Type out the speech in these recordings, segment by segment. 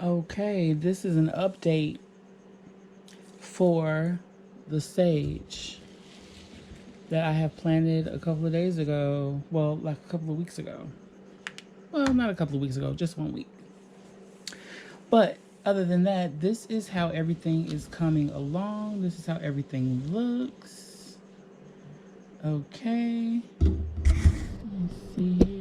Okay, this is an update for the sage that I have planted a couple of days ago. Well, like a couple of weeks ago. Well, not a couple of weeks ago, just 1 week. But other than that, this is how everything is coming along. This is how everything looks. Okay. Let's see here.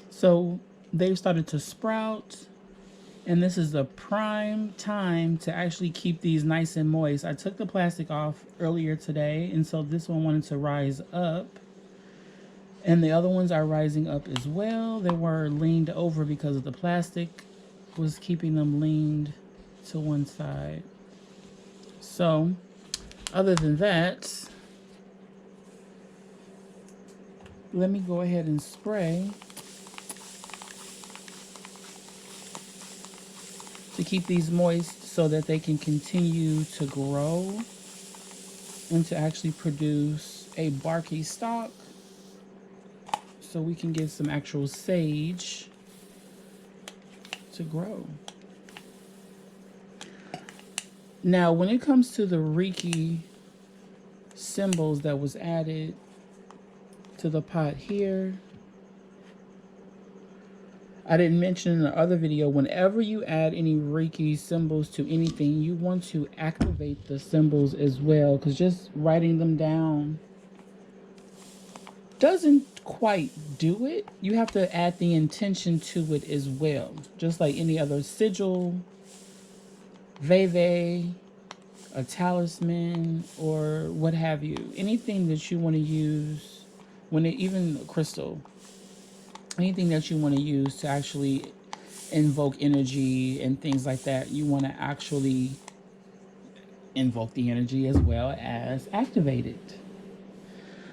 So they've started to sprout. And this is the prime time to actually keep these nice and moist. I took the plastic off earlier today, and so this one wanted to rise up. And the other ones are rising up as well. They were leaned over because of the plastic was keeping them leaned to one side. So, other than that, let me go ahead and spray to keep these moist so that they can continue to grow and to actually produce a barky stalk so we can get some actual sage to grow. Now, when it comes to the reiki symbols that was added to the pot here, I didn't mention in the other video, whenever you add any reiki symbols to anything, you want to activate the symbols as well, because just writing them down doesn't quite do it. You have to add the intention to it as well, just like any other sigil, veve, a talisman, or what have you. Anything that you want to use, even a crystal, anything that you want to use to actually invoke energy and things like that, you want to actually invoke the energy as well as activate it.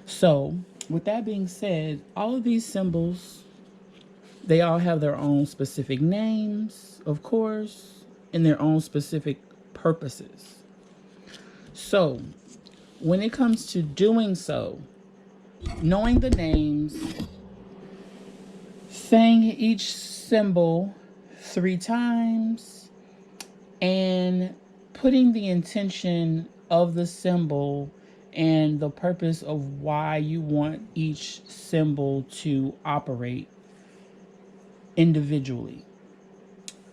So, with that being said, all of these symbols, they all have their own specific names, of course, and their own specific purposes. So, when it comes to doing so, knowing the names, saying each symbol 3 times, and putting the intention of the symbol and the purpose of why you want each symbol to operate individually.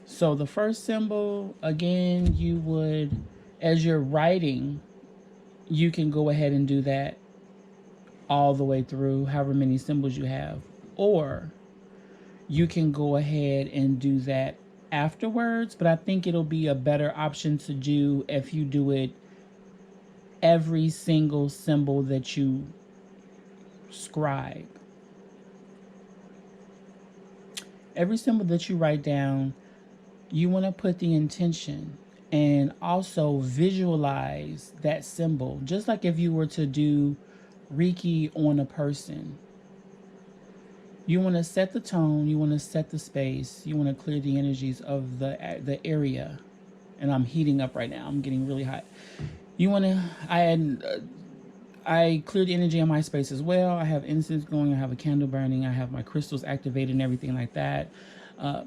So the first symbol, again, you would, as you're writing, you can go ahead and do that all the way through, however many symbols you have. Or you can go ahead and do that afterwards, but I think it'll be a better option to do if you do it every single symbol that you scribe. Every symbol that you write down, you want to put the intention and also visualize that symbol, just like if you were to do reiki on a person. You want to set the tone, you want to set the space, you want to clear the energies of the area. And I'm heating up right now. I'm getting really hot. You want to, I cleared the energy in my space as well. I have incense going, I have a candle burning, I have my crystals activated and everything like that.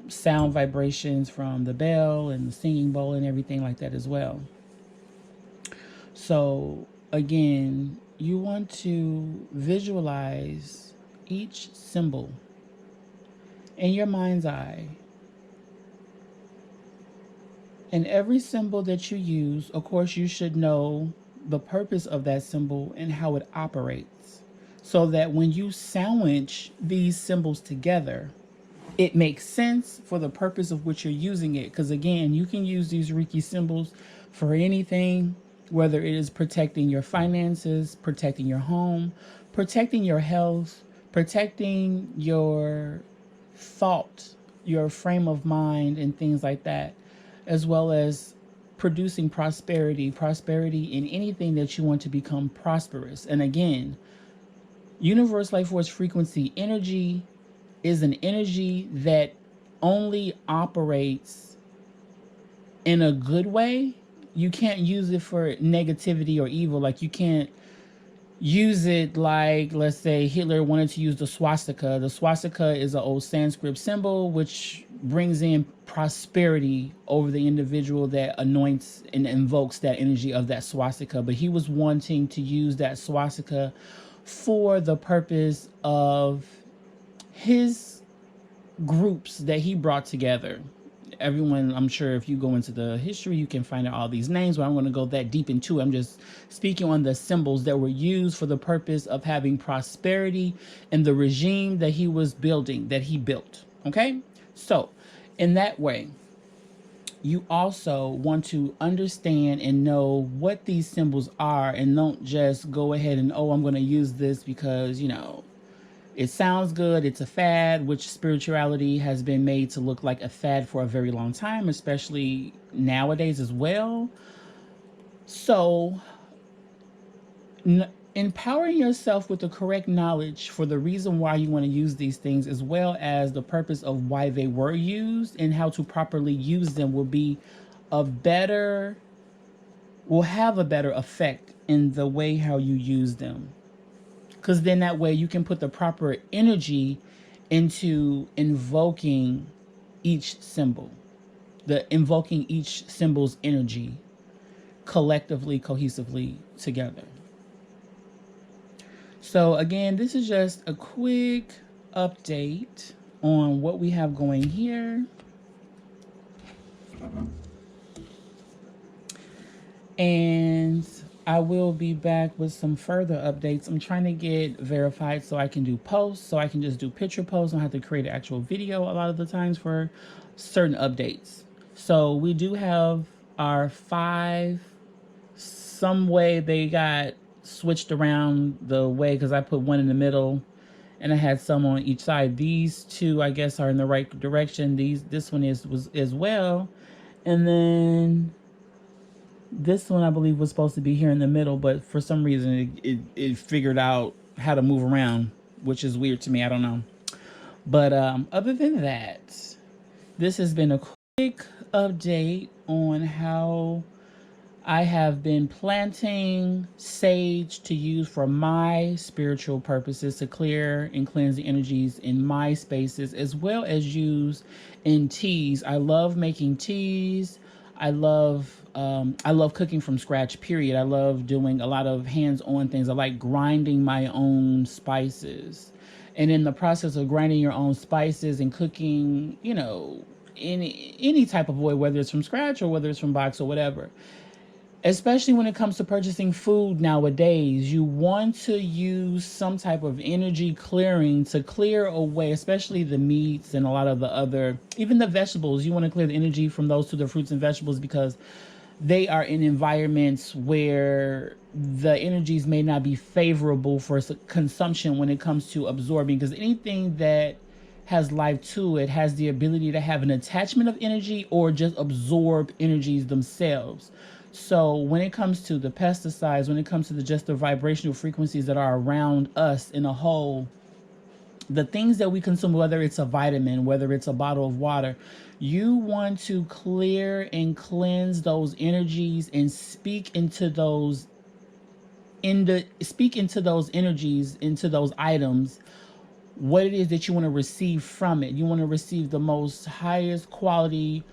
Sound vibrations from the bell and the singing bowl and everything like that as well. So again, you want to visualize each symbol in your mind's eye. And every symbol that you use, of course, you should know the purpose of that symbol and how it operates, so that when you sandwich these symbols together, it makes sense for the purpose of which you're using it. Because again, you can use these Reiki symbols for anything, whether it is protecting your finances, protecting your home, protecting your health, protecting your thought, your frame of mind, and things like that, as well as producing prosperity in anything that you want to become prosperous. And again, universe, life force, frequency, energy is an energy that only operates in a good way. You can't use it for negativity or evil. Like, you can't use it like, let's say Hitler wanted to use the swastika. The swastika is an old Sanskrit symbol which brings in prosperity over the individual that anoints and invokes that energy of that swastika. But he was wanting to use that swastika for the purpose of his groups that he brought together. Everyone, I'm sure if you go into the history, you can find out all these names, but I'm going to go that deep into it. I'm just speaking on the symbols that were used for the purpose of having prosperity in the regime that he was building, that he built. Okay? So, in that way, you also want to understand and know what these symbols are, and don't just go ahead and, oh, I'm going to use this because, it sounds good. It's a fad, which spirituality has been made to look like a fad for a very long time, especially nowadays as well. So, empowering yourself with the correct knowledge for the reason why you want to use these things, as well as the purpose of why they were used and how to properly use them, will have a better effect in the way how you use them. Because then that way you can put the proper energy into invoking each symbol, the invoking each symbol's energy collectively, cohesively together. So again, this is just a quick update on what we have going here. And I will be back with some further updates. I'm trying to get verified so I can do posts, so I can just do picture posts. I don't have to create an actual video a lot of the times for certain updates. So we do have our 5. Some way they got switched around the way because I put one in the middle and I had some on each side. These 2, I guess, are in the right direction. This one was as well. And then this one, I believe, was supposed to be here in the middle, but for some reason it figured out how to move around, which is weird to me. I don't know. But other than that, this has been a quick update on how I have been planting sage to use for my spiritual purposes to clear and cleanse the energies in my spaces, as well as use in teas. I love making teas. I love cooking from scratch, period. I love doing a lot of hands-on things. I like grinding my own spices. And in the process of grinding your own spices and cooking, any type of way, whether it's from scratch or whether it's from box or whatever, especially when it comes to purchasing food nowadays, you want to use some type of energy clearing to clear away, especially the meats and a lot of the other, even the vegetables. You want to clear the energy from those to the fruits and vegetables because they are in environments where the energies may not be favorable for consumption when it comes to absorbing, because anything that has life to it has the ability to have an attachment of energy or just absorb energies themselves. So when it comes to the pesticides, when it comes to just the vibrational frequencies that are around us in a whole, the things that we consume, whether it's a vitamin, whether it's a bottle of water, you want to clear and cleanse those energies and speak into those energies, into those items, what it is that you want to receive from it. You want to receive the most highest quality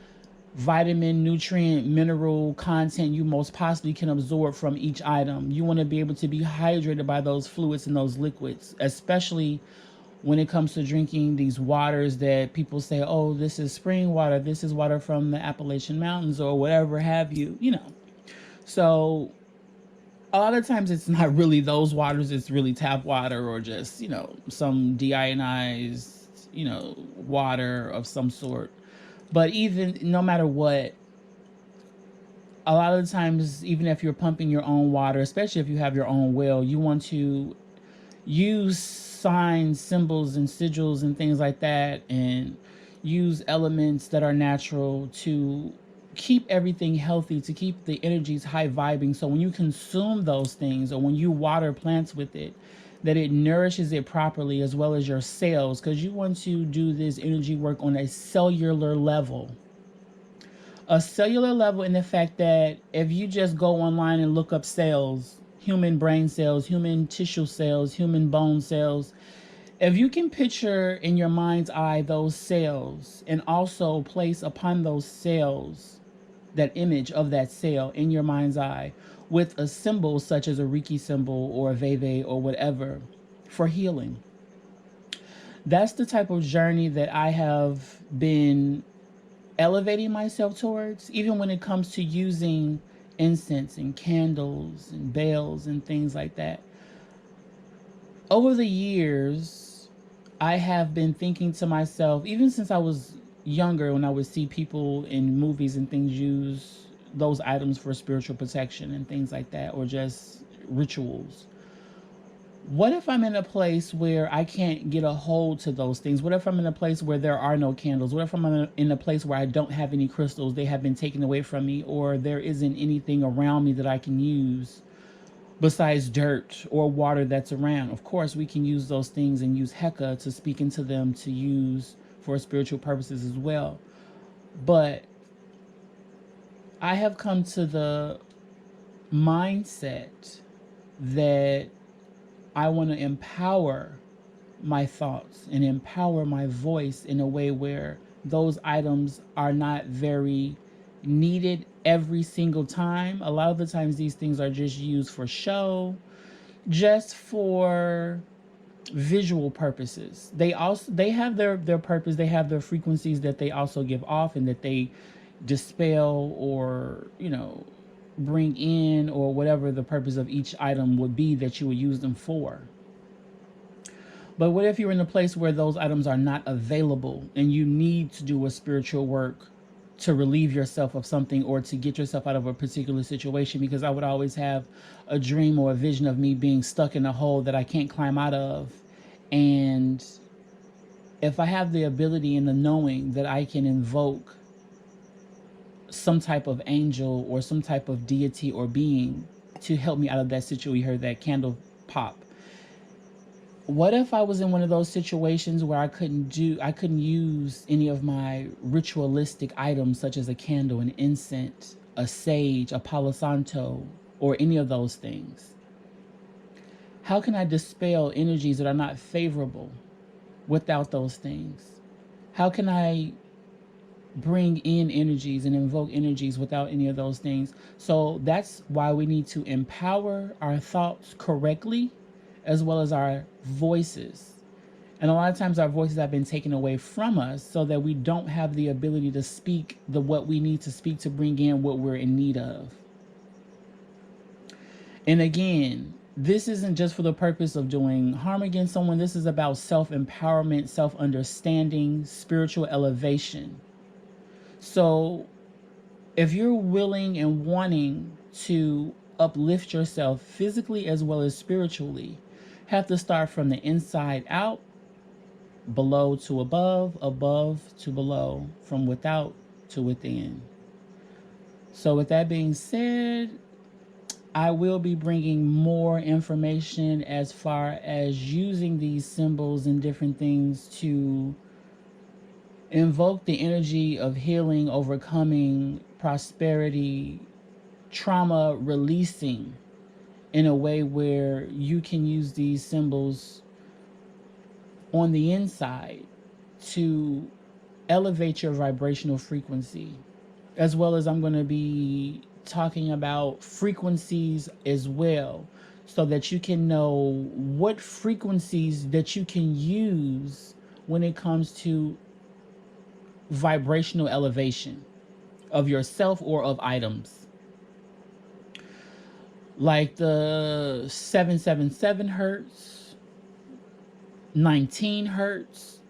vitamin, nutrient, mineral content you most possibly can absorb from each item. You want to be able to be hydrated by those fluids and those liquids, especially when it comes to drinking these waters that people say, oh, this is spring water, this is water from the Appalachian Mountains or whatever have you. So a lot of times it's not really those waters, it's really tap water or just, some deionized, water of some sort. But even no matter what, a lot of the times, even if you're pumping your own water, especially if you have your own well, you want to use signs, symbols, and sigils and things like that, and use elements that are natural to keep everything healthy, to keep the energies high vibing. So when you consume those things or when you water plants with it, that it nourishes it properly, as well as your cells, because you want to do this energy work on a cellular level. A cellular level, in the fact that if you just go online and look up cells, human brain cells, human tissue cells, human bone cells. If you can picture in your mind's eye those cells and also place upon those cells that image of that cell in your mind's eye with a symbol such as a reiki symbol or a veve or whatever for healing. That's the type of journey that I have been elevating myself towards, even when it comes to using incense and candles and bells and things like that. Over the years, I have been thinking to myself, even since I was younger, when I would see people in movies and things use those items for spiritual protection and things like that, or just rituals. What if I'm in a place where I can't get a hold to those things? What if I'm in a place where there are no candles? What if I'm in a place where I don't have any crystals? They have been taken away from me, or there isn't anything around me that I can use besides dirt or water that's around. Of course, we can use those things and use Heka to speak into them to use for spiritual purposes as well. But I have come to the mindset that I want to empower my thoughts and empower my voice in a way where those items are not very needed every single time. A lot of the times these things are just used for show, just for visual purposes. They have their purpose, they have their frequencies that they also give off and that they dispel or, bring in, or whatever the purpose of each item would be that you would use them for. But what if you're in a place where those items are not available and you need to do a spiritual work to relieve yourself of something or to get yourself out of a particular situation? Because I would always have a dream or a vision of me being stuck in a hole that I can't climb out of. And if I have the ability and the knowing that I can invoke some type of angel or some type of deity or being to help me out of that situation, you heard that candle pop. What if I was in one of those situations where I couldn't use any of my ritualistic items such as a candle, an incense, a sage, a palo santo, or any of those things? How can I dispel energies that are not favorable without those things? How can I bring in energies and invoke energies without any of those things? So that's why we need to empower our thoughts correctly, as well as our voices. And a lot of times our voices have been taken away from us so that we don't have the ability to speak what we need to speak to bring in what we're in need of. And again, this isn't just for the purpose of doing harm against someone. This is about self-empowerment, self-understanding, spiritual elevation. So if you're willing and wanting to uplift yourself physically as well as spiritually, have to start from the inside out, below to above, above to below, from without to within. So with that being said, I will be bringing more information as far as using these symbols and different things to invoke the energy of healing, overcoming, prosperity, trauma releasing, in a way where you can use these symbols on the inside to elevate your vibrational frequency. As well as I'm going to be talking about frequencies as well, so that you can know what frequencies that you can use when it comes to vibrational elevation of yourself or of items. Like the 777 hertz, 19 hertz,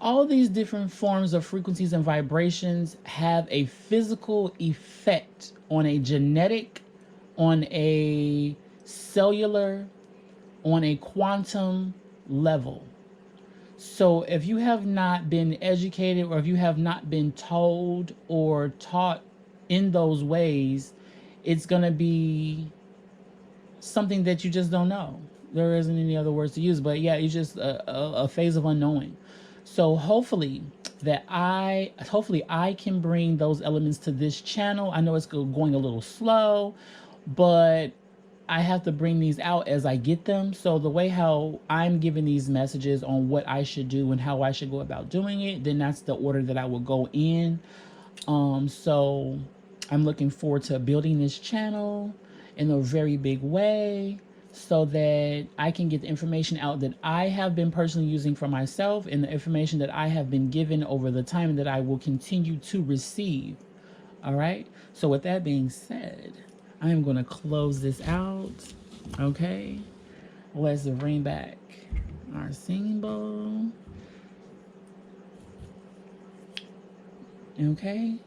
all these different forms of frequencies and vibrations have a physical effect on a genetic, on a cellular, on a quantum level. So if you have not been educated, or if you have not been told or taught in those ways, it's going to be something that you just don't know. There isn't any other words to use, but yeah, it's just a phase of unknowing. So hopefully I can bring those elements to this channel. I know it's going a little slow, but I have to bring these out as I get them. So the way how I'm giving these messages on what I should do and how I should go about doing it, then that's the order that I will go in. So I'm looking forward to building this channel in a very big way so that I can get the information out that I have been personally using for myself and the information that I have been given over the time that I will continue to receive. All right. So with that being said, I am going to close this out. Okay. Let's bring back our singing bowl. Okay.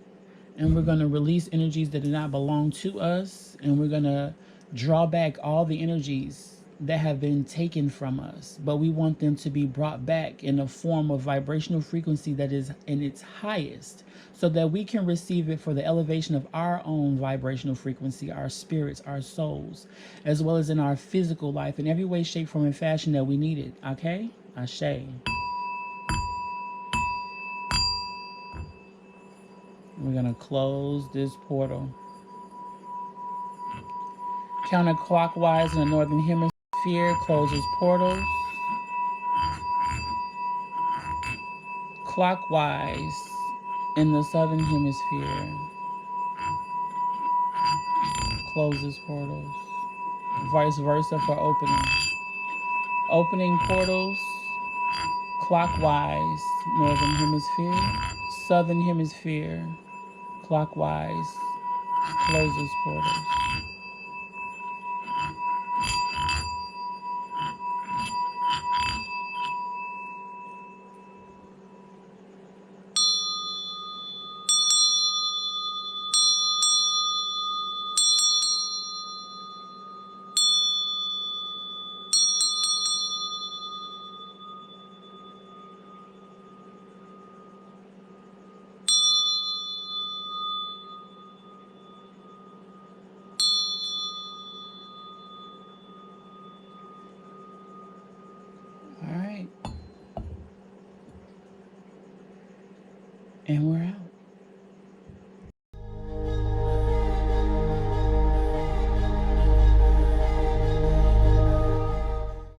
And we're going to release energies that do not belong to us. And we're going to draw back all the energies that have been taken from us. But we want them to be brought back in a form of vibrational frequency that is in its highest, so that we can receive it for the elevation of our own vibrational frequency, our spirits, our souls, as well as in our physical life in every way, shape, form, and fashion that we need it. Okay? Ashe. We're going to close this portal. Counterclockwise in the northern hemisphere closes portals. Clockwise in the southern hemisphere closes portals. Vice versa for opening. Opening portals clockwise, northern hemisphere. Southern hemisphere clockwise closes portals. All right. And we're out.